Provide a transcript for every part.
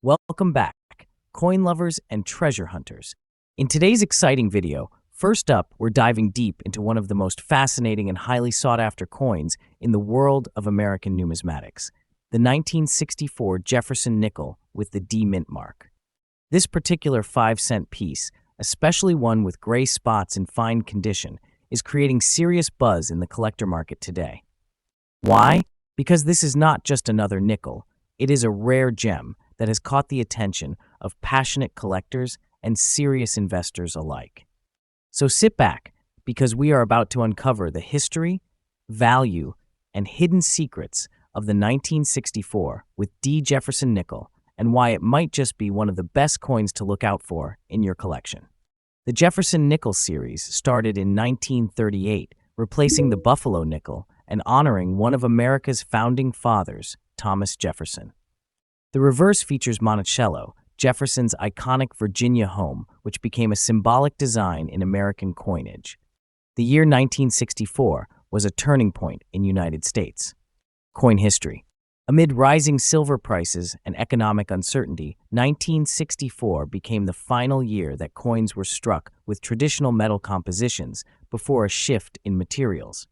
Welcome back, coin lovers and treasure hunters. In today's exciting video, first up, we're diving deep into one of the most fascinating and highly sought-after coins in the world of American numismatics, the 1964 Jefferson nickel with the D mint mark. This particular 5-cent piece, especially one with gray spots in fine condition, is creating serious buzz in the collector market today. Why? Because this is not just another nickel, it is a rare gem that has caught the attention of passionate collectors and serious investors alike. So sit back, because we are about to uncover the history, value, and hidden secrets of the 1964 with D Jefferson nickel and why it might just be one of the best coins to look out for in your collection. The Jefferson nickel series started in 1938, replacing the Buffalo nickel and honoring one of America's founding fathers, Thomas Jefferson. The reverse features Monticello, Jefferson's iconic Virginia home, which became a symbolic design in American coinage. The year 1964 was a turning point in United States coin history. Amid rising silver prices and economic uncertainty, 1964 became the final year that coins were struck with traditional metal compositions before a shift in materials.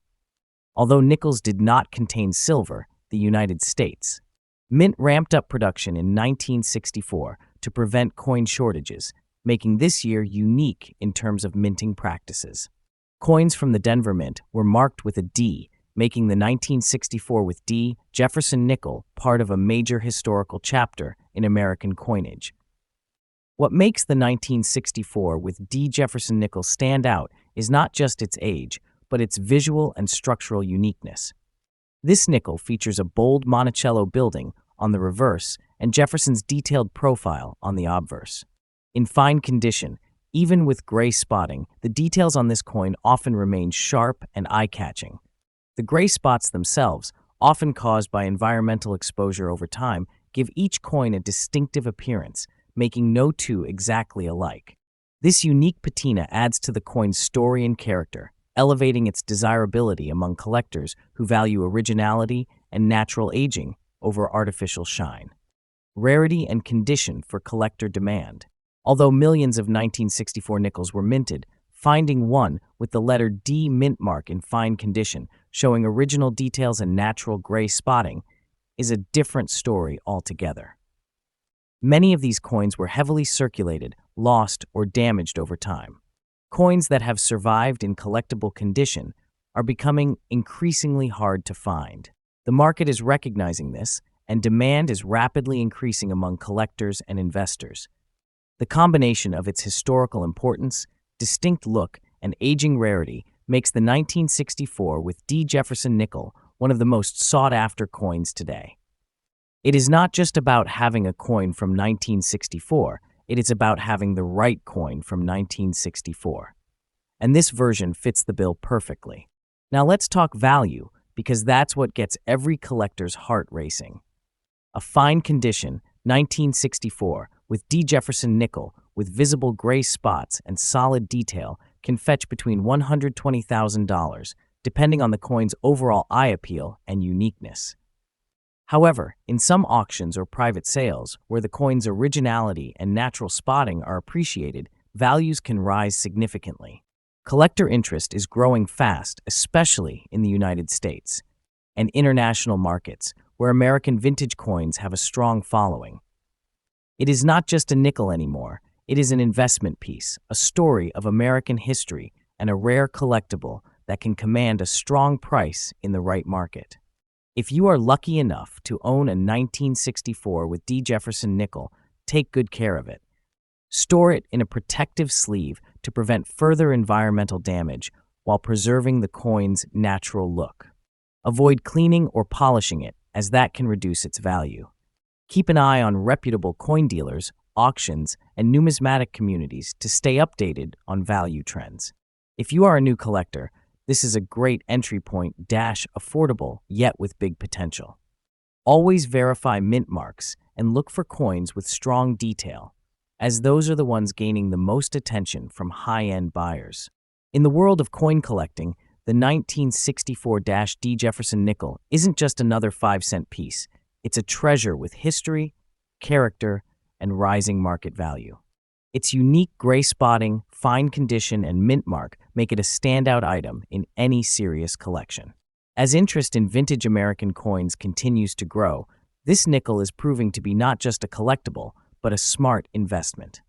Although nickels did not contain silver, the United States Mint ramped up production in 1964 to prevent coin shortages, making this year unique in terms of minting practices. Coins from the Denver Mint were marked with a D, making the 1964 with D Jefferson nickel part of a major historical chapter in American coinage. What makes the 1964 with D Jefferson nickel stand out is not just its age, but its visual and structural uniqueness. This nickel features a bold Monticello building on the reverse and Jefferson's detailed profile on the obverse. In fine condition, even with gray spotting, the details on this coin often remain sharp and eye-catching. The gray spots themselves, often caused by environmental exposure over time, give each coin a distinctive appearance, making no two exactly alike. This unique patina adds to the coin's story and character, elevating its desirability among collectors who value originality and natural aging over artificial shine. Rarity and condition for collector demand. Although millions of 1964 nickels were minted, finding one with the letter D mint mark in fine condition, showing original details and natural gray spotting, is a different story altogether. Many of these coins were heavily circulated, lost, or damaged over time. Coins that have survived in collectible condition are becoming increasingly hard to find. The market is recognizing this, and demand is rapidly increasing among collectors and investors. The combination of its historical importance, distinct look, and aging rarity makes the 1964 with D Jefferson nickel one of the most sought-after coins today. It is not just about having a coin from 1964, it is about having the right coin from 1964. And this version fits the bill perfectly. Now let's talk value, because that's what gets every collector's heart racing. A fine condition 1964 with D Jefferson nickel with visible gray spots and solid detail can fetch between $120,000, depending on the coin's overall eye appeal and uniqueness. However, in some auctions or private sales, where the coin's originality and natural spotting are appreciated, values can rise significantly. Collector interest is growing fast, especially in the United States and international markets, where American vintage coins have a strong following. It is not just a nickel anymore, it is an investment piece, a story of American history, and a rare collectible that can command a strong price in the right market. If you are lucky enough to own a 1964 with D Jefferson nickel, take good care of it. Store it in a protective sleeve to prevent further environmental damage while preserving the coin's natural look. Avoid cleaning or polishing it, as that can reduce its value. Keep an eye on reputable coin dealers, auctions, and numismatic communities to stay updated on value trends. If you are a new collector, this is a great entry point, affordable, yet with big potential. Always verify mint marks and look for coins with strong detail, as those are the ones gaining the most attention from high-end buyers. In the world of coin collecting, the 1964 D Jefferson nickel isn't just another 5-cent piece. It's a treasure with history, character, and rising market value. Its unique gray spotting, fine condition, and mint mark make it a standout item in any serious collection. As interest in vintage American coins continues to grow, this nickel is proving to be not just a collectible, but a smart investment.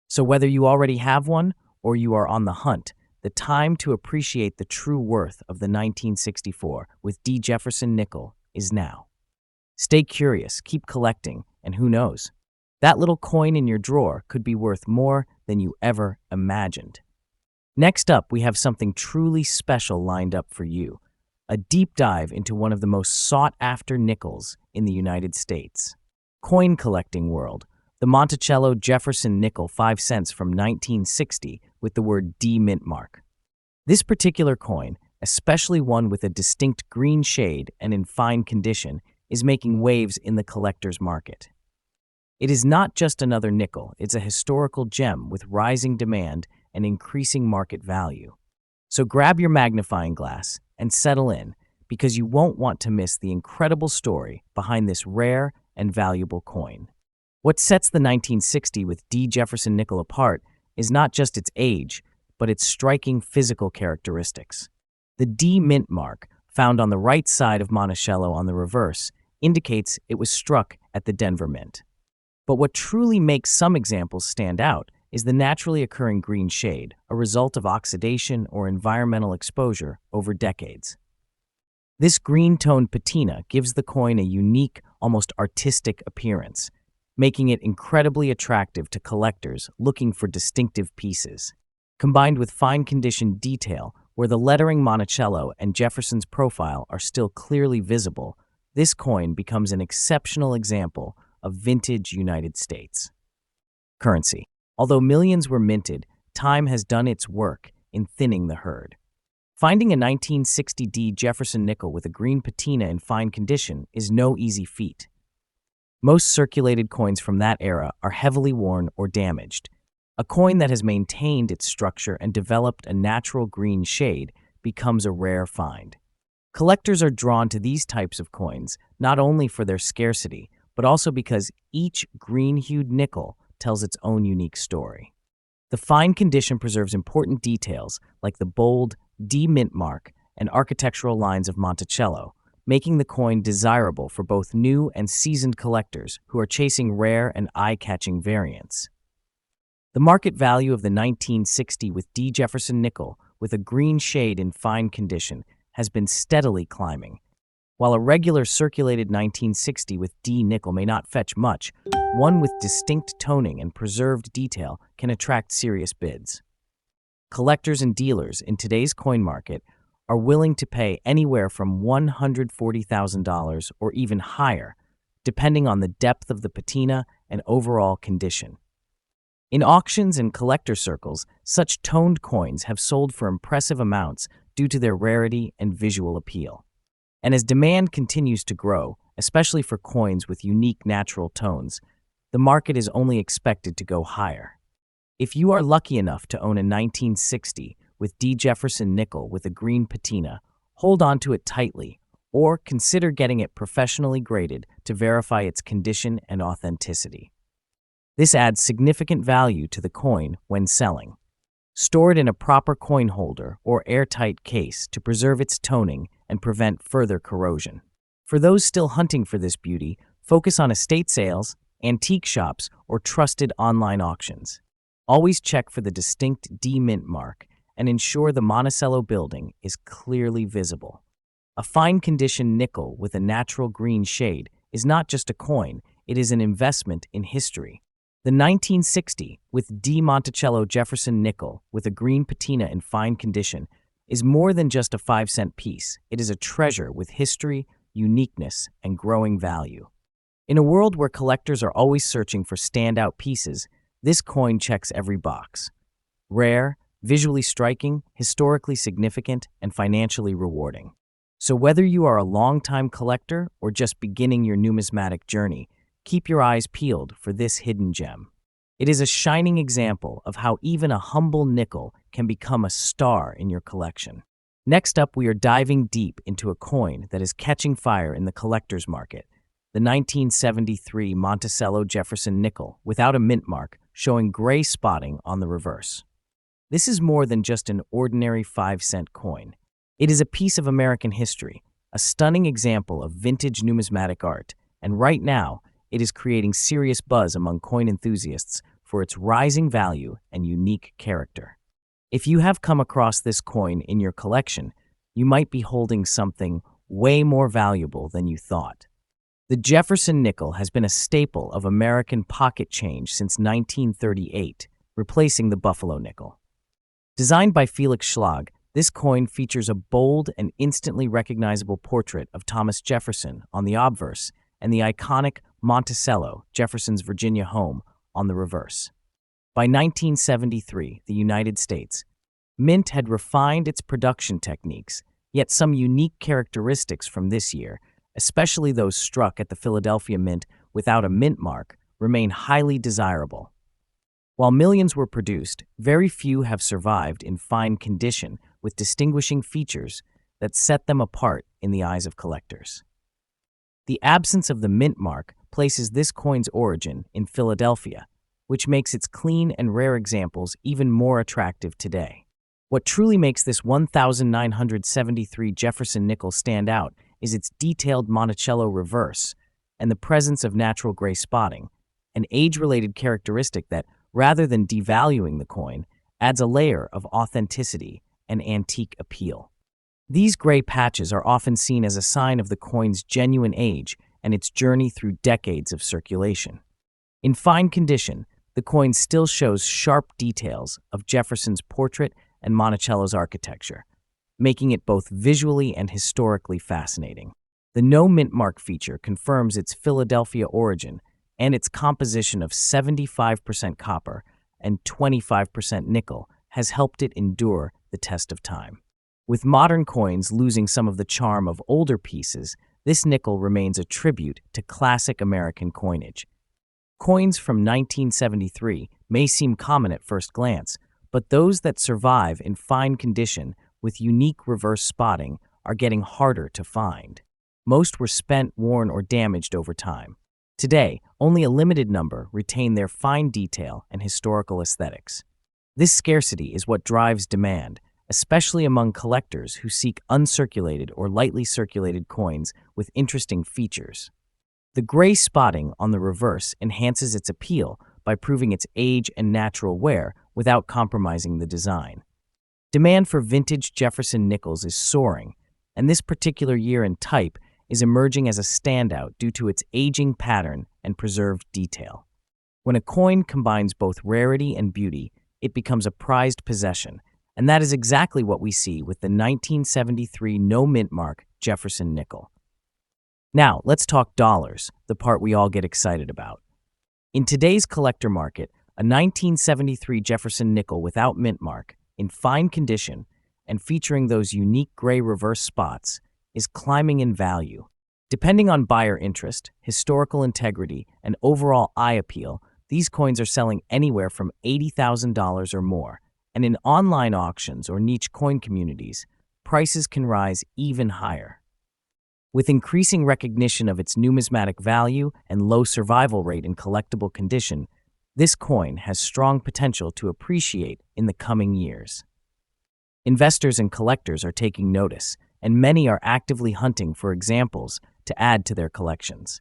So whether you already have one or you are on the hunt, the time to appreciate the true worth of the 1964 with D Jefferson nickel is now. Stay curious, keep collecting, and who knows? That little coin in your drawer could be worth more than you ever imagined. Next up, we have something truly special lined up for you, a deep dive into one of the most sought-after nickels in the United States. Coin collecting world, the Monticello Jefferson nickel 5 cents from 1960 with the word D mint mark. This particular coin, especially one with a distinct green shade and in fine condition, is making waves in the collector's market. It is not just another nickel, it's a historical gem with rising demand and increasing market value. So grab your magnifying glass and settle in, because you won't want to miss the incredible story behind this rare and valuable coin. What sets the 1960 with D Jefferson nickel apart is not just its age, but its striking physical characteristics. The D mint mark, found on the right side of Monticello on the reverse, indicates it was struck at the Denver Mint. But what truly makes some examples stand out is the naturally occurring green shade, a result of oxidation or environmental exposure over decades. This green-toned patina gives the coin a unique, almost artistic appearance, making it incredibly attractive to collectors looking for distinctive pieces. Combined with fine-condition detail, where the lettering Monticello and Jefferson's profile are still clearly visible, this coin becomes an exceptional example of vintage United States currency. Although millions were minted, time has done its work in thinning the herd. Finding a 1960 D Jefferson nickel with a green patina in fine condition is no easy feat. Most circulated coins from that era are heavily worn or damaged. A coin that has maintained its structure and developed a natural green shade becomes a rare find. Collectors are drawn to these types of coins not only for their scarcity, but also because each green-hued nickel tells its own unique story. The fine condition preserves important details like the bold D mint mark and architectural lines of Monticello, making the coin desirable for both new and seasoned collectors who are chasing rare and eye-catching variants. The market value of the 1960 with D Jefferson nickel with a green shade in fine condition has been steadily climbing. While a regular circulated 1960 with D nickel may not fetch much, one with distinct toning and preserved detail can attract serious bids. Collectors and dealers in today's coin market are willing to pay anywhere from $140,000 or even higher, depending on the depth of the patina and overall condition. In auctions and collector circles, such toned coins have sold for impressive amounts due to their rarity and visual appeal. And as demand continues to grow, especially for coins with unique natural tones, the market is only expected to go higher. If you are lucky enough to own a 1960 with D Jefferson nickel with a green patina, hold on to it tightly, or consider getting it professionally graded to verify its condition and authenticity. This adds significant value to the coin when selling. Store it in a proper coin holder or airtight case to preserve its toning and prevent further corrosion. For those still hunting for this beauty, focus on estate sales, antique shops, or trusted online auctions. Always check for the distinct D mint mark and ensure the Monticello building is clearly visible. A fine-condition nickel with a natural green shade is not just a coin, it is an investment in history. The 1960 with D Monticello Jefferson nickel with a green patina in fine condition is more than just a 5-cent piece. It is a treasure with history, uniqueness, and growing value. In a world where collectors are always searching for standout pieces, this coin checks every box. Rare, visually striking, historically significant, and financially rewarding. So whether you are a long-time collector or just beginning your numismatic journey, keep your eyes peeled for this hidden gem. It is a shining example of how even a humble nickel can become a star in your collection. Next up, we are diving deep into a coin that is catching fire in the collector's market, the 1973 Monticello Jefferson nickel without a mint mark, showing gray spotting on the reverse. This is more than just an ordinary 5-cent coin. It is a piece of American history, a stunning example of vintage numismatic art, and right now, it is creating serious buzz among coin enthusiasts for its rising value and unique character. If you have come across this coin in your collection, you might be holding something way more valuable than you thought. The Jefferson nickel has been a staple of American pocket change since 1938, replacing the Buffalo nickel. Designed by Felix Schlag, this coin features a bold and instantly recognizable portrait of Thomas Jefferson on the obverse and the iconic Monticello, Jefferson's Virginia home, on the reverse. By 1973, the United States Mint had refined its production techniques, yet some unique characteristics from this year, especially those struck at the Philadelphia Mint without a mint mark, remain highly desirable. While millions were produced, very few have survived in fine condition with distinguishing features that set them apart in the eyes of collectors. The absence of the mint mark places this coin's origin in Philadelphia, which makes its clean and rare examples even more attractive today. What truly makes this 1973 Jefferson nickel stand out is its detailed Monticello reverse and the presence of natural gray spotting, an age-related characteristic that, rather than devaluing the coin, adds a layer of authenticity and antique appeal. These gray patches are often seen as a sign of the coin's genuine age and its journey through decades of circulation. In fine condition, the coin still shows sharp details of Jefferson's portrait and Monticello's architecture, making it both visually and historically fascinating. The no-mint mark feature confirms its Philadelphia origin and its composition of 75% copper and 25% nickel has helped it endure the test of time. With modern coins losing some of the charm of older pieces, this nickel remains a tribute to classic American coinage. Coins from 1973 may seem common at first glance, but those that survive in fine condition with unique reverse spotting are getting harder to find. Most were spent, worn, or damaged over time. Today, only a limited number retain their fine detail and historical aesthetics. This scarcity is what drives demand, especially among collectors who seek uncirculated or lightly circulated coins with interesting features. The gray spotting on the reverse enhances its appeal by proving its age and natural wear without compromising the design. Demand for vintage Jefferson nickels is soaring, and this particular year and type is emerging as a standout due to its aging pattern and preserved detail. When a coin combines both rarity and beauty, it becomes a prized possession, and that is exactly what we see with the 1973 no-mint mark Jefferson nickel. Now, let's talk dollars, the part we all get excited about. In today's collector market, a 1973 Jefferson nickel without mint mark, in fine condition, and featuring those unique gray reverse spots, is climbing in value. Depending on buyer interest, historical integrity, and overall eye appeal, these coins are selling anywhere from $80,000 or more, and in online auctions or niche coin communities, prices can rise even higher. With increasing recognition of its numismatic value and low survival rate in collectible condition, this coin has strong potential to appreciate in the coming years. Investors and collectors are taking notice, and many are actively hunting for examples to add to their collections.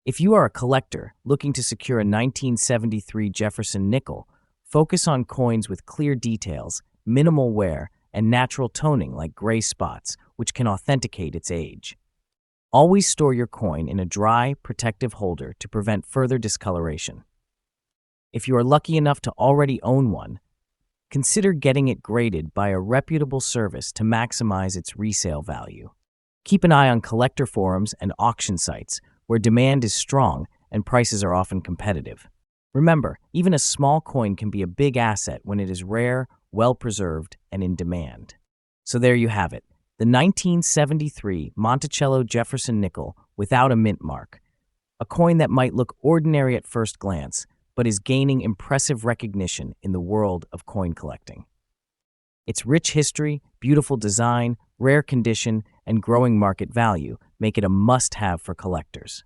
If you are a collector looking to secure a 1973 Jefferson nickel, focus on coins with clear details, minimal wear, and natural toning like gray spots, which can authenticate its age. Always store your coin in a dry, protective holder to prevent further discoloration. If you are lucky enough to already own one, consider getting it graded by a reputable service to maximize its resale value. Keep an eye on collector forums and auction sites where demand is strong and prices are often competitive. Remember, even a small coin can be a big asset when it is rare, well-preserved, and in demand. So there you have it, the 1973 Monticello Jefferson nickel without a mint mark, a coin that might look ordinary at first glance, but is gaining impressive recognition in the world of coin collecting. Its rich history, beautiful design, rare condition, and growing market value make it a must-have for collectors.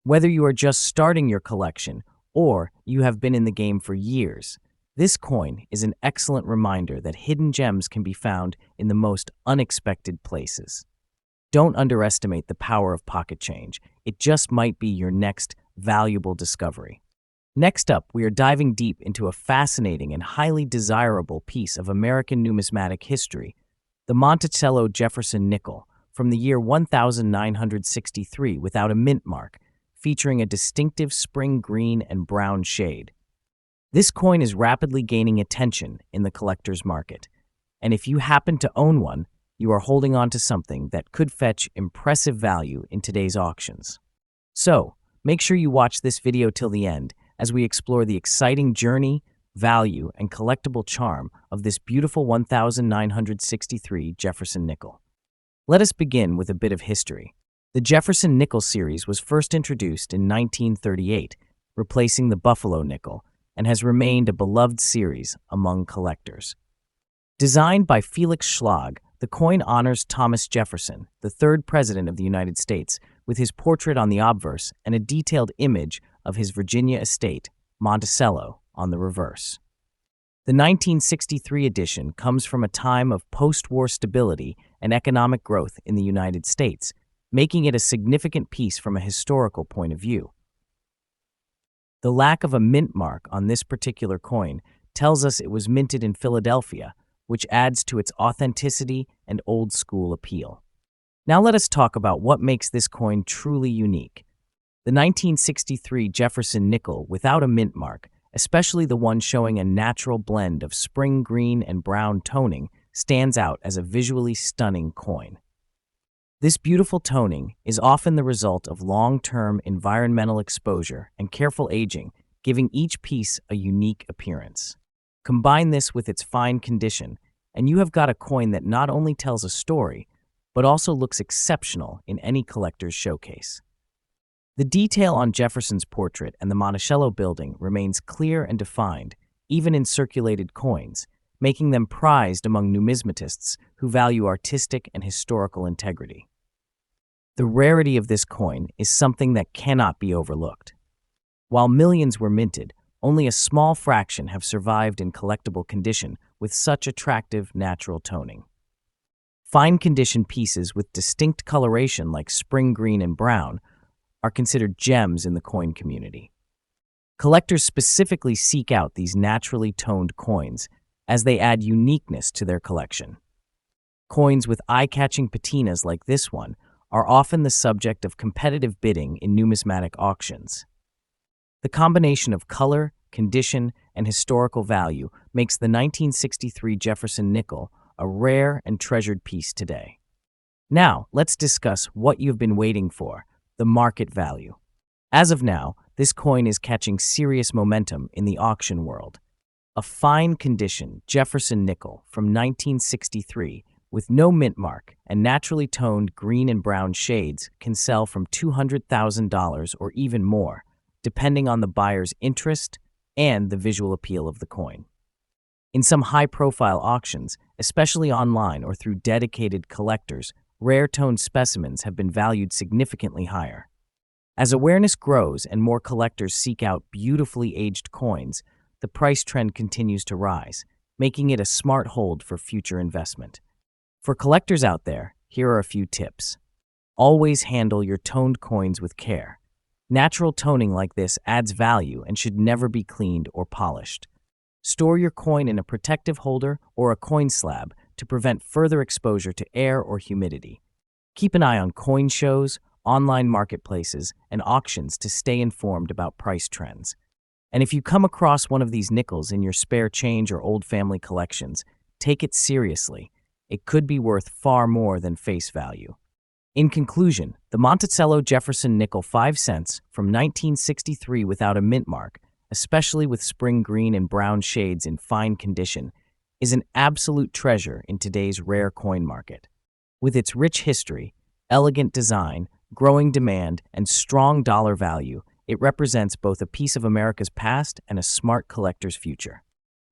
Whether you are just starting your collection or you have been in the game for years, this coin is an excellent reminder that hidden gems can be found in the most unexpected places. Don't underestimate the power of pocket change. It just might be your next valuable discovery. Next up, we are diving deep into a fascinating and highly desirable piece of American numismatic history, the Monticello Jefferson nickel from the year 1963 without a mint mark, featuring a distinctive spring green and brown shade. This coin is rapidly gaining attention in the collector's market, and if you happen to own one, you are holding on to something that could fetch impressive value in today's auctions. So, make sure you watch this video till the end as we explore the exciting journey, value, and collectible charm of this beautiful 1963 Jefferson nickel. Let us begin with a bit of history. The Jefferson nickel series was first introduced in 1938, replacing the Buffalo nickel, and has remained a beloved series among collectors. Designed by Felix Schlag, the coin honors Thomas Jefferson, the third president of the United States, with his portrait on the obverse and a detailed image of his Virginia estate, Monticello, on the reverse. The 1963 edition comes from a time of post-war stability and economic growth in the United States, making it a significant piece from a historical point of view. The lack of a mint mark on this particular coin tells us it was minted in Philadelphia, which adds to its authenticity and old-school appeal. Now let us talk about what makes this coin truly unique. The 1963 Jefferson nickel without a mint mark, especially the one showing a natural blend of spring green and brown toning, stands out as a visually stunning coin. This beautiful toning is often the result of long-term environmental exposure and careful aging, giving each piece a unique appearance. Combine this with its fine condition, and you have got a coin that not only tells a story, but also looks exceptional in any collector's showcase. The detail on Jefferson's portrait and the Monticello building remains clear and defined, even in circulated coins, making them prized among numismatists who value artistic and historical integrity. The rarity of this coin is something that cannot be overlooked. While millions were minted, only a small fraction have survived in collectible condition with such attractive natural toning. Fine condition pieces with distinct coloration like spring green and brown are considered gems in the coin community. Collectors specifically seek out these naturally toned coins as they add uniqueness to their collection. Coins with eye-catching patinas like this one are often the subject of competitive bidding in numismatic auctions. The combination of color, condition, and historical value makes the 1963 Jefferson nickel a rare and treasured piece today. Now, let's discuss what you've been waiting for, the market value. As of now, this coin is catching serious momentum in the auction world. A fine condition Jefferson nickel from 1963 with no mint mark and naturally toned green and brown shades can sell from $200,000 or even more, depending on the buyer's interest and the visual appeal of the coin. In some high-profile auctions, especially online or through dedicated collectors, rare toned specimens have been valued significantly higher. As awareness grows and more collectors seek out beautifully aged coins, the price trend continues to rise, making it a smart hold for future investment. For collectors out there, here are a few tips. Always handle your toned coins with care. Natural toning like this adds value and should never be cleaned or polished. Store your coin in a protective holder or a coin slab to prevent further exposure to air or humidity. Keep an eye on coin shows, online marketplaces, and auctions to stay informed about price trends. And if you come across one of these nickels in your spare change or old family collections, take it seriously. It could be worth far more than face value. In conclusion, the Monticello Jefferson nickel 5 cents from 1963 without a mint mark, especially with spring green and brown shades in fine condition, is an absolute treasure in today's rare coin market. With its rich history, elegant design, growing demand, and strong dollar value, it represents both a piece of America's past and a smart collector's future.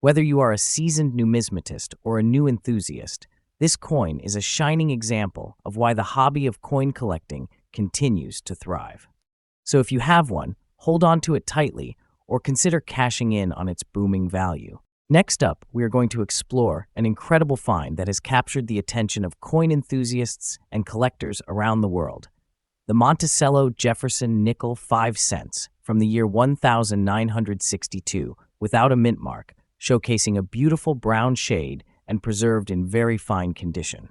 Whether you are a seasoned numismatist or a new enthusiast, this coin is a shining example of why the hobby of coin collecting continues to thrive. So if you have one, hold on to it tightly or consider cashing in on its booming value. Next up, we are going to explore an incredible find that has captured the attention of coin enthusiasts and collectors around the world. The Monticello Jefferson nickel 5 cents from the year 1962 without a mint mark, showcasing a beautiful brown shade and preserved in very fine condition.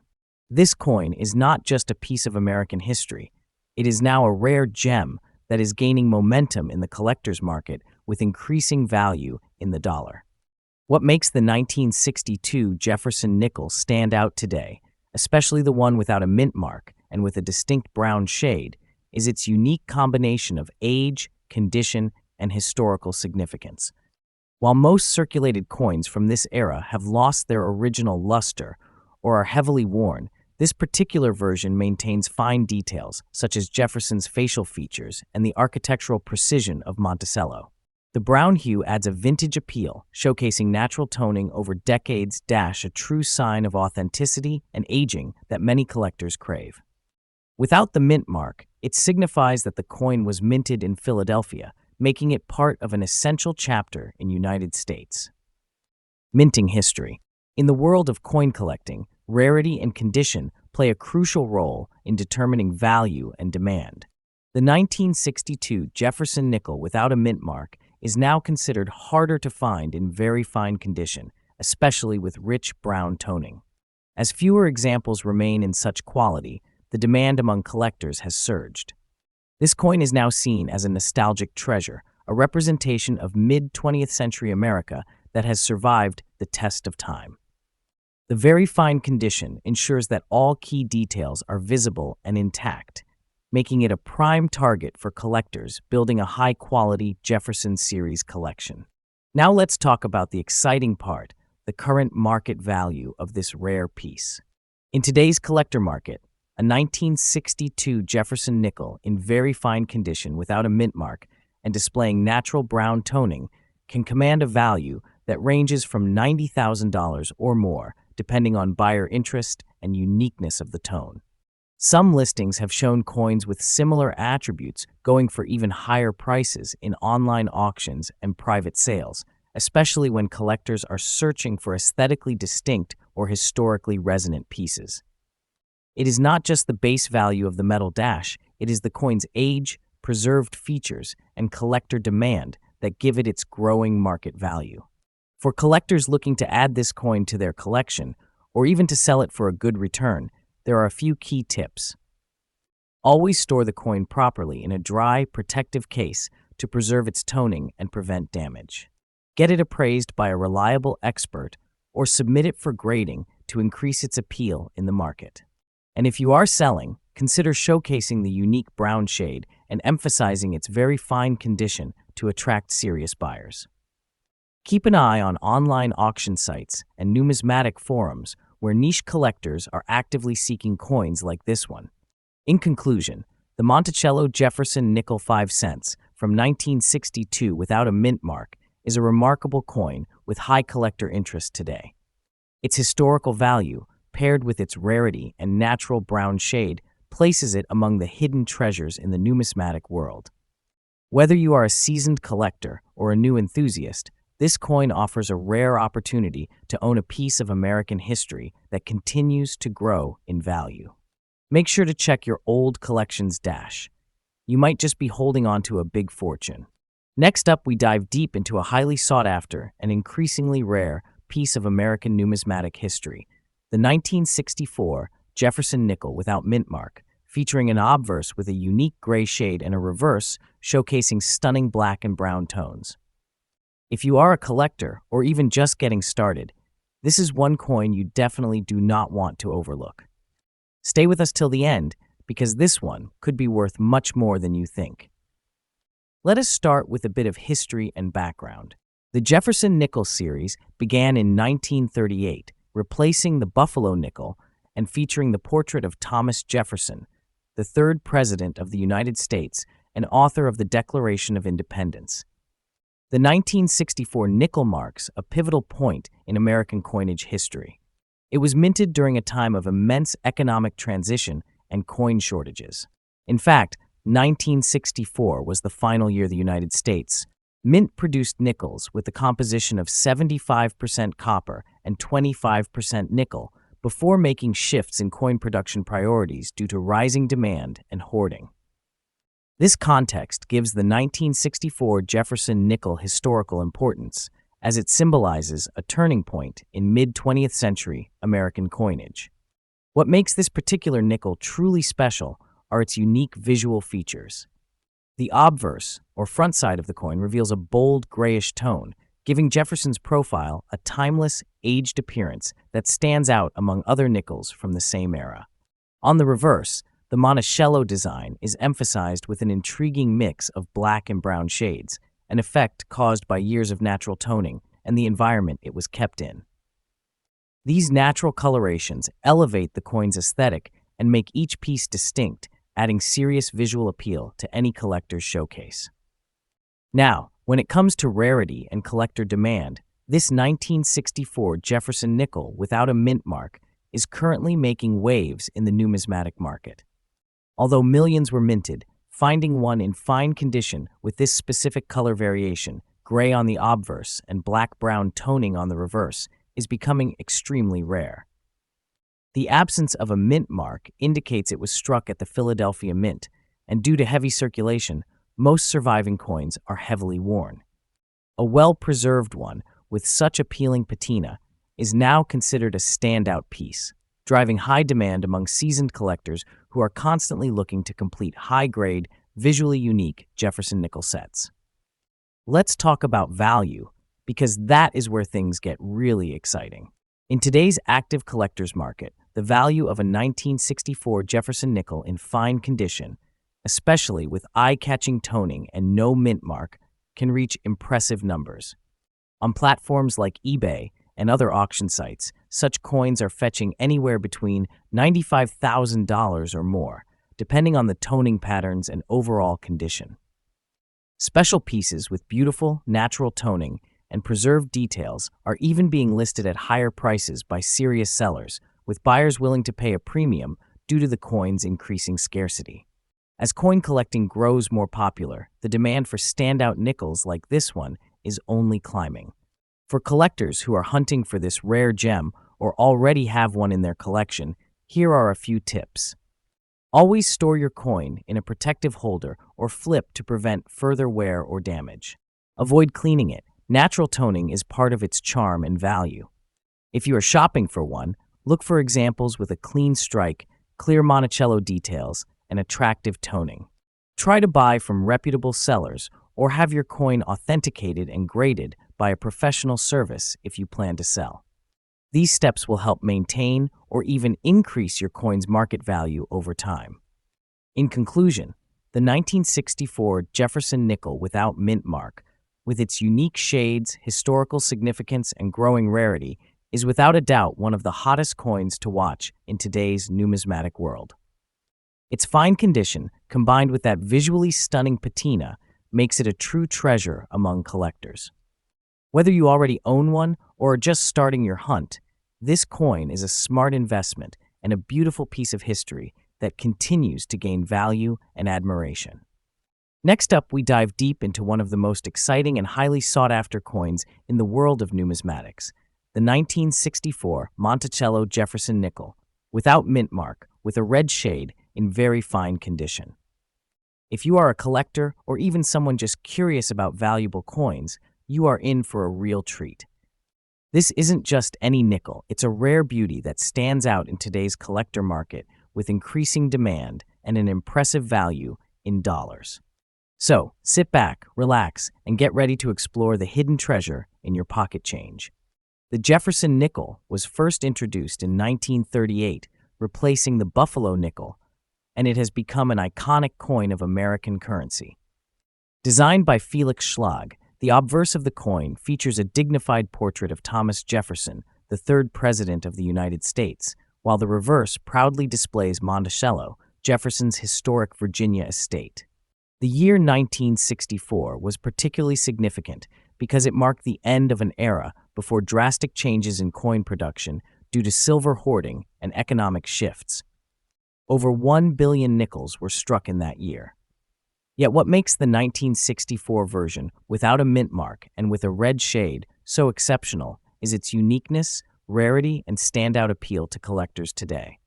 This coin is not just a piece of American history. It is now a rare gem that is gaining momentum in the collector's market with increasing value in the dollar. What makes the 1962 Jefferson nickel stand out today, especially the one without a mint mark and with a distinct brown shade, is its unique combination of age, condition, and historical significance. While most circulated coins from this era have lost their original luster or are heavily worn, this particular version maintains fine details such as Jefferson's facial features and the architectural precision of Monticello. The brown hue adds a vintage appeal, showcasing natural toning over decades, a true sign of authenticity and aging that many collectors crave. Without the mint mark, it signifies that the coin was minted in Philadelphia, making it part of an essential chapter in United States. Minting history. In the world of coin collecting, rarity and condition play a crucial role in determining value and demand. The 1962 Jefferson nickel without a mint mark is now considered harder to find in very fine condition, especially with rich brown toning. As fewer examples remain in such quality, the demand among collectors has surged. This coin is now seen as a nostalgic treasure, a representation of mid-20th century America that has survived the test of time. The very fine condition ensures that all key details are visible and intact, making it a prime target for collectors building a high-quality Jefferson series collection. Now let's talk about the exciting part, the current market value of this rare piece. In today's collector market, a 1962 Jefferson nickel in very fine condition without a mint mark and displaying natural brown toning can command a value that ranges from $90,000 or more, depending on buyer interest and uniqueness of the tone. Some listings have shown coins with similar attributes going for even higher prices in online auctions and private sales, especially when collectors are searching for aesthetically distinct or historically resonant pieces. It is not just the base value of the metal dash, it is the coin's age, preserved features, and collector demand that give it its growing market value. For collectors looking to add this coin to their collection, or even to sell it for a good return, there are a few key tips. Always store the coin properly in a dry, protective case to preserve its toning and prevent damage. Get it appraised by a reliable expert or submit it for grading to increase its appeal in the market. And if you are selling, consider showcasing the unique brown shade and emphasizing its very fine condition to attract serious buyers. Keep an eye on online auction sites and numismatic forums where niche collectors are actively seeking coins like this one. In conclusion, the Monticello Jefferson nickel 5 cents from 1962 without a mint mark is a remarkable coin with high collector interest today. Its historical value, paired with its rarity and natural brown shade, places it among the hidden treasures in the numismatic world. Whether you are a seasoned collector or a new enthusiast, this coin offers a rare opportunity to own a piece of American history that continues to grow in value. Make sure to check your old collection's dash. You might just be holding on to a big fortune. Next up, we dive deep into a highly sought-after and increasingly rare piece of American numismatic history, the 1964 Jefferson nickel without mint mark, featuring an obverse with a unique gray shade and a reverse showcasing stunning black and brown tones. If you are a collector or even just getting started, this is one coin you definitely do not want to overlook. Stay with us till the end because this one could be worth much more than you think. Let us start with a bit of history and background. The Jefferson nickel series began in 1938, replacing the Buffalo nickel and featuring the portrait of Thomas Jefferson, the third president of the United States and author of the Declaration of Independence. The 1964 nickel marks a pivotal point in American coinage history. It was minted during a time of immense economic transition and coin shortages. In fact, 1964 was the final year the United States Mint produced nickels with a composition of 75% copper and 25% nickel before making shifts in coin production priorities due to rising demand and hoarding. This context gives the 1964 Jefferson nickel historical importance, as it symbolizes a turning point in mid-20th century American coinage. What makes this particular nickel truly special are its unique visual features. The obverse, or front side of the coin, reveals a bold grayish tone, giving Jefferson's profile a timeless, aged appearance that stands out among other nickels from the same era. On the reverse, the Monticello design is emphasized with an intriguing mix of black and brown shades, an effect caused by years of natural toning and the environment it was kept in. These natural colorations elevate the coin's aesthetic and make each piece distinct, adding serious visual appeal to any collector's showcase. Now, when it comes to rarity and collector demand, this 1964 Jefferson nickel without a mint mark is currently making waves in the numismatic market. Although millions were minted, finding one in fine condition with this specific color variation, gray on the obverse and black-brown toning on the reverse, is becoming extremely rare. The absence of a mint mark indicates it was struck at the Philadelphia Mint, and due to heavy circulation, most surviving coins are heavily worn. A well-preserved one with such appealing patina is now considered a standout piece, driving high demand among seasoned collectors who are constantly looking to complete high-grade, visually unique Jefferson nickel sets. Let's talk about value, because that is where things get really exciting. In today's active collector's market, the value of a 1964 Jefferson nickel in fine condition, especially with eye-catching toning and no mint mark, can reach impressive numbers. On platforms like eBay and other auction sites, such coins are fetching anywhere between $95,000 or more, depending on the toning patterns and overall condition. Special pieces with beautiful, natural toning and preserved details are even being listed at higher prices by serious sellers, with buyers willing to pay a premium due to the coin's increasing scarcity. As coin collecting grows more popular, the demand for standout nickels like this one is only climbing. For collectors who are hunting for this rare gem or already have one in their collection, here are a few tips. Always store your coin in a protective holder or flip to prevent further wear or damage. Avoid cleaning it. Natural toning is part of its charm and value. If you are shopping for one, look for examples with a clean strike, clear Monticello details, and attractive toning. Try to buy from reputable sellers or have your coin authenticated and graded by a professional service if you plan to sell. These steps will help maintain or even increase your coin's market value over time. In conclusion, the 1964 Jefferson nickel without mint mark, with its unique shades, historical significance, and growing rarity, is without a doubt one of the hottest coins to watch in today's numismatic world. Its fine condition, combined with that visually stunning patina, makes it a true treasure among collectors. Whether you already own one or are just starting your hunt, this coin is a smart investment and a beautiful piece of history that continues to gain value and admiration. Next up, we dive deep into one of the most exciting and highly sought-after coins in the world of numismatics, the 1964 Monticello Jefferson nickel, without mint mark, with a red shade in very fine condition. If you are a collector or even someone just curious about valuable coins, you are in for a real treat. This isn't just any nickel, it's a rare beauty that stands out in today's collector market with increasing demand and an impressive value in dollars. So, sit back, relax, and get ready to explore the hidden treasure in your pocket change. The Jefferson nickel was first introduced in 1938, replacing the Buffalo nickel, and it has become an iconic coin of American currency. Designed by Felix Schlag, the obverse of the coin features a dignified portrait of Thomas Jefferson, the third president of the United States, while the reverse proudly displays Monticello, Jefferson's historic Virginia estate. The year 1964 was particularly significant because it marked the end of an era before drastic changes in coin production due to silver hoarding and economic shifts. Over 1 billion nickels were struck in that year. Yet what makes the 1964 version without a mint mark and with a red shade so exceptional is its uniqueness, rarity, and standout appeal to collectors today.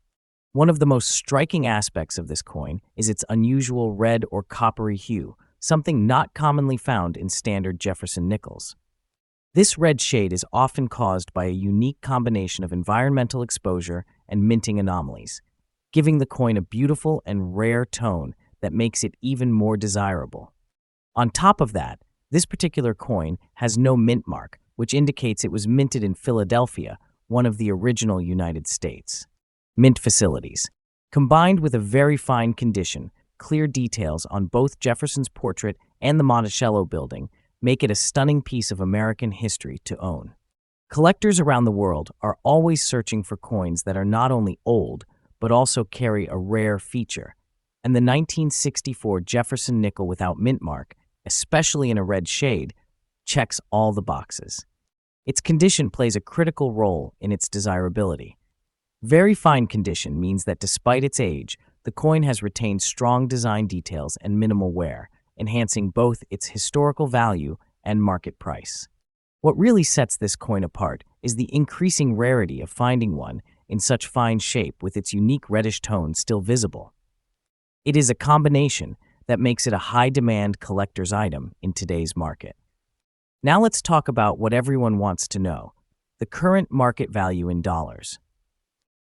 One of the most striking aspects of this coin is its unusual red or coppery hue, something not commonly found in standard Jefferson nickels. This red shade is often caused by a unique combination of environmental exposure and minting anomalies, giving the coin a beautiful and rare tone that makes it even more desirable. On top of that, this particular coin has no mint mark, which indicates it was minted in Philadelphia, one of the original United States mint facilities. Combined with a very fine condition, clear details on both Jefferson's portrait and the Monticello building make it a stunning piece of American history to own. Collectors around the world are always searching for coins that are not only old, but also carry a rare feature. And the 1964 Jefferson nickel without mint mark, especially in a red shade, checks all the boxes. Its condition plays a critical role in its desirability. Very fine condition means that despite its age, the coin has retained strong design details and minimal wear, enhancing both its historical value and market price. What really sets this coin apart is the increasing rarity of finding one in such fine shape with its unique reddish tone still visible. It is a combination that makes it a high-demand collector's item in today's market. Now let's talk about what everyone wants to know, the current market value in dollars.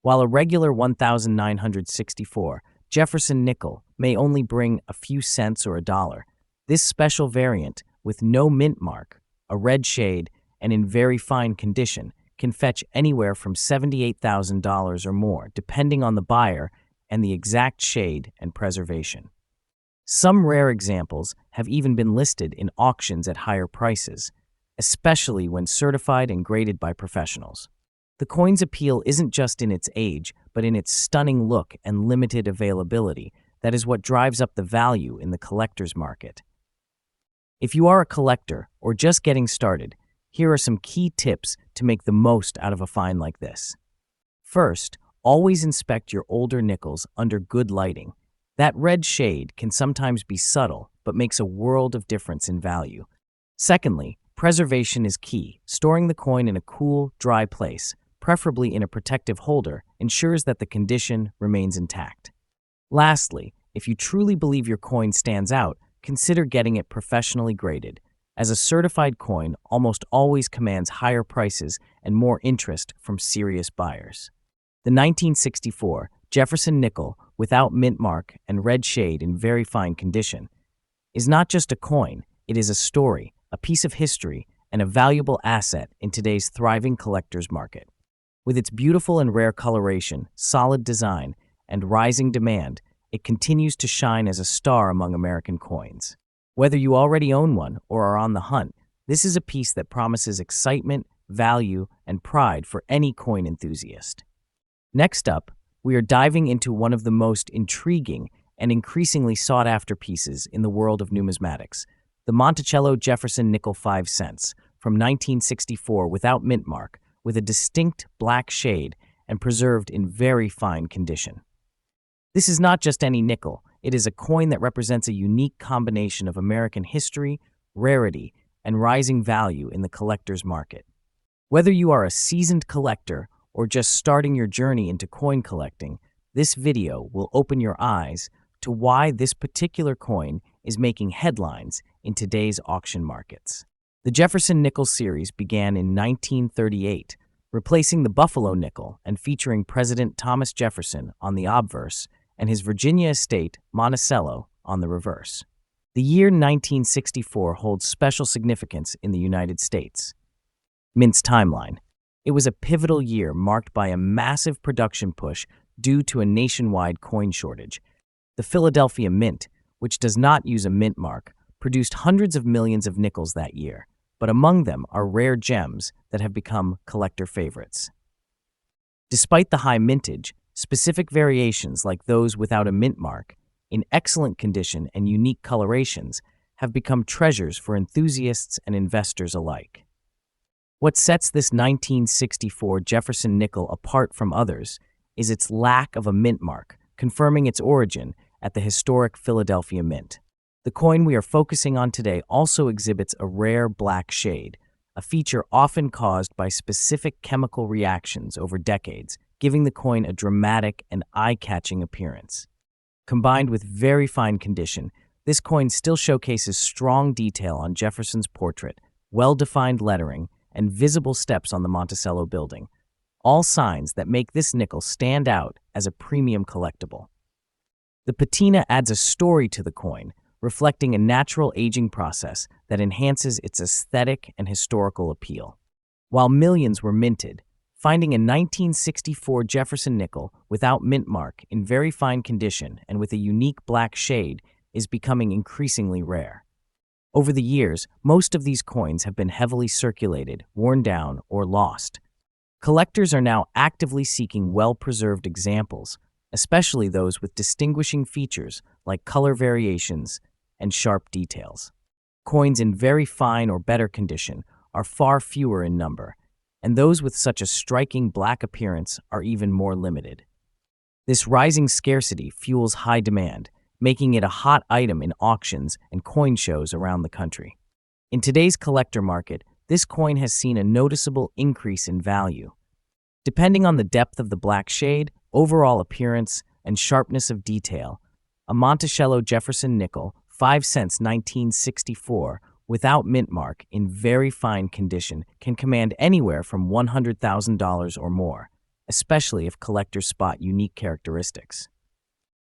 While a regular 1,964 Jefferson nickel may only bring a few cents or a dollar, this special variant with no mint mark, a red shade, and in very fine condition can fetch anywhere from $78,000 or more, depending on the buyer and the exact shade and preservation. Some rare examples have even been listed in auctions at higher prices, especially when certified and graded by professionals. The coin's appeal isn't just in its age, but in its stunning look and limited availability. That is what drives up the value in the collector's market. If you are a collector or just getting started, here are some key tips to make the most out of a find like this. First, always inspect your older nickels under good lighting. That red shade can sometimes be subtle, but makes a world of difference in value. Secondly, preservation is key. Storing the coin in a cool, dry place, preferably in a protective holder, ensures that the condition remains intact. Lastly, if you truly believe your coin stands out, consider getting it professionally graded, as a certified coin almost always commands higher prices and more interest from serious buyers. The 1964 Jefferson nickel without mint mark and red shade in very fine condition is not just a coin, it is a story, a piece of history, and a valuable asset in today's thriving collector's market. With its beautiful and rare coloration, solid design, and rising demand, it continues to shine as a star among American coins. Whether you already own one or are on the hunt, this is a piece that promises excitement, value, and pride for any coin enthusiast. Next up, we are diving into one of the most intriguing and increasingly sought-after pieces in the world of numismatics, the Monticello Jefferson nickel 5 cents from 1964 without mint mark, with a distinct black shade and preserved in very fine condition. This is not just any nickel, it is a coin that represents a unique combination of American history, rarity, and rising value in the collector's market. Whether you are a seasoned collector or just starting your journey into coin collecting, this video will open your eyes to why this particular coin is making headlines in today's auction markets. The Jefferson nickel series began in 1938, replacing the Buffalo nickel and featuring President Thomas Jefferson on the obverse and his Virginia estate, Monticello, on the reverse. The year 1964 holds special significance in the United States. Mint's timeline. It was a pivotal year marked by a massive production push due to a nationwide coin shortage. The Philadelphia Mint, which does not use a mint mark, produced hundreds of millions of nickels that year, but among them are rare gems that have become collector favorites. Despite the high mintage, specific variations like those without a mint mark, in excellent condition and unique colorations, have become treasures for enthusiasts and investors alike. What sets this 1964 Jefferson nickel apart from others is its lack of a mint mark, confirming its origin at the historic Philadelphia Mint. The coin we are focusing on today also exhibits a rare black shade, a feature often caused by specific chemical reactions over decades, giving the coin a dramatic and eye-catching appearance. Combined with very fine condition, this coin still showcases strong detail on Jefferson's portrait, well-defined lettering, and visible steps on the Monticello building, all signs that make this nickel stand out as a premium collectible. The patina adds a story to the coin, reflecting a natural aging process that enhances its aesthetic and historical appeal. While millions were minted, finding a 1964 Jefferson nickel without mint mark in very fine condition and with a unique black shade is becoming increasingly rare. Over the years, most of these coins have been heavily circulated, worn down, or lost. Collectors are now actively seeking well-preserved examples, especially those with distinguishing features like color variations and sharp details. Coins in very fine or better condition are far fewer in number, and those with such a striking black appearance are even more limited. This rising scarcity fuels high demand, making it a hot item in auctions and coin shows around the country. In today's collector market, this coin has seen a noticeable increase in value. Depending on the depth of the black shade, overall appearance, and sharpness of detail, a Monticello Jefferson nickel, 5 cents 1964, without mint mark in very fine condition can command anywhere from $100,000 or more, especially if collectors spot unique characteristics.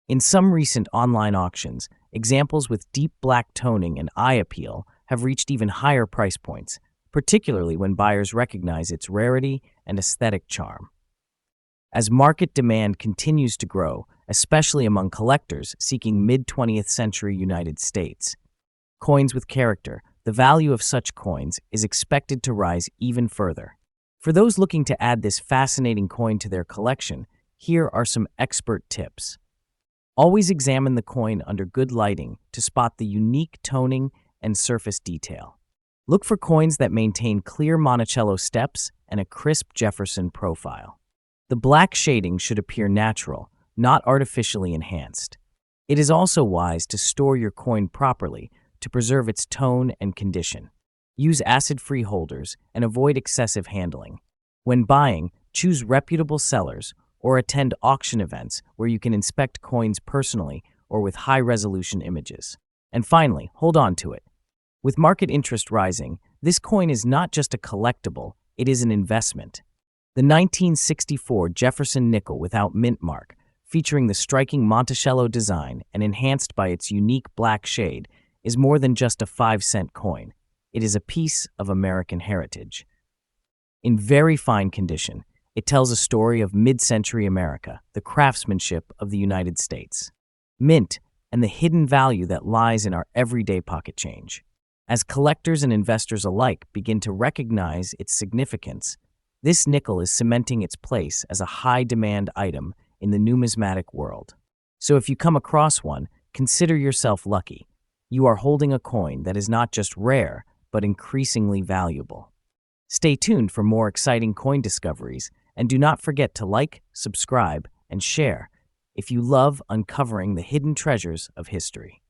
In some recent online auctions, examples with deep black toning and eye appeal have reached even higher price points, particularly when buyers recognize its rarity and aesthetic charm. As market demand continues to grow, especially among collectors seeking mid-20th century United States coins with character, the value of such coins is expected to rise even further. For those looking to add this fascinating coin to their collection, here are some expert tips. Always examine the coin under good lighting to spot the unique toning and surface detail. Look for coins that maintain clear Monticello steps and a crisp Jefferson profile. The black shading should appear natural, not artificially enhanced. It is also wise to store your coin properly to preserve its tone and condition. Use acid-free holders and avoid excessive handling. When buying, choose reputable sellers or attend auction events where you can inspect coins personally or with high-resolution images. And finally, hold on to it. With market interest rising, this coin is not just a collectible, it is an investment. The 1964 Jefferson nickel without mint mark, featuring the striking Monticello design and enhanced by its unique black shade, is more than just a 5-cent coin. It is a piece of American heritage. In very fine condition, it tells a story of mid-century America, the craftsmanship of the United States, mint, and the hidden value that lies in our everyday pocket change. As collectors and investors alike begin to recognize its significance, this nickel is cementing its place as a high-demand item in the numismatic world. So if you come across one, consider yourself lucky. You are holding a coin that is not just rare, but increasingly valuable. Stay tuned for more exciting coin discoveries, and do not forget to like, subscribe, and share if you love uncovering the hidden treasures of history.